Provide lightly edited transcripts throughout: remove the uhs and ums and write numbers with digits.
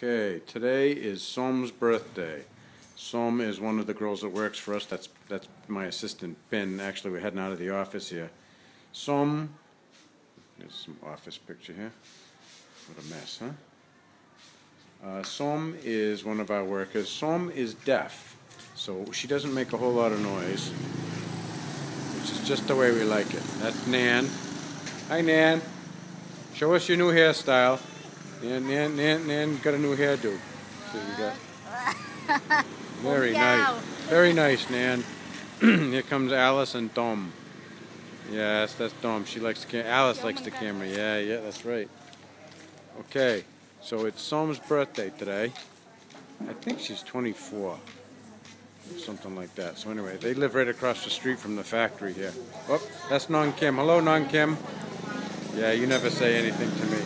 Okay, today is Som's birthday. Som is one of the girls that works for us. That's my assistant, Ben. Actually, we're heading out of the office here. Som, there's some office picture here. What a mess, huh? Som is one of our workers. Som is deaf, so she doesn't make a whole lot of noise, which is just the way we like it. That's Nan. Hi, Nan. Show us your new hairstyle. Nan got a new hairdo. See what we got. Very nice. Very nice, Nan. Here comes Alice and Dom. Yes, that's Dom. She likes the Alice likes the camera. Yeah, that's right. Okay, so it's Som's birthday today. I think she's 24. Or something like that. So anyway, they live right across the street from the factory here. Oh, that's Non Kim. Hello, Non Kim. Yeah, you never say anything to me.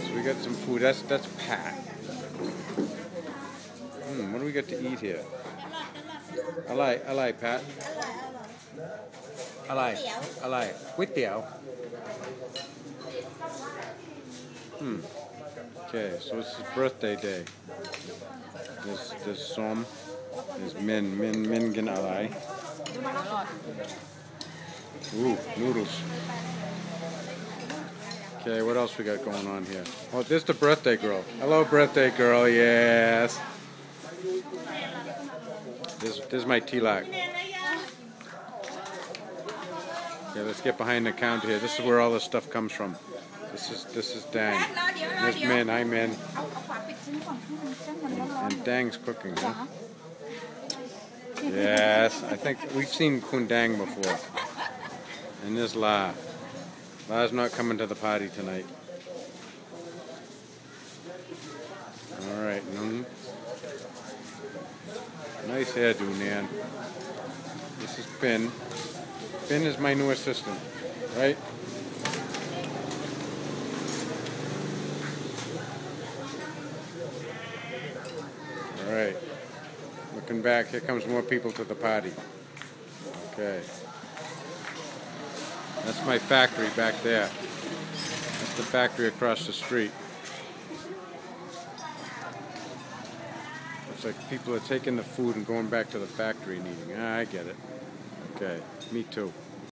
So we got some food. That's Pat. What do we got to eat here? I like Pat. I like. With the Okay, so it's his birthday day. There's Som. There's Min gan alai. Ooh, noodles. Okay, what else we got going on here? Oh, there's the birthday girl. Hello, birthday girl. Yes. There's my Tilak. Okay, let's get behind the counter here. This is where all this stuff comes from. This is Dang. There's Min. Hi, Min. And Dang's cooking, huh? Yes, I think we've seen Kundang before. And there's La. La's not coming to the party tonight. Alright, nice hairdo, Nan. This is Ben. Ben is my new assistant, right? Alright. Looking back, here comes more people to the party. Okay. That's my factory back there. That's the factory across the street. Looks like people are taking the food and going back to the factory and eating. I get it. Okay, me too.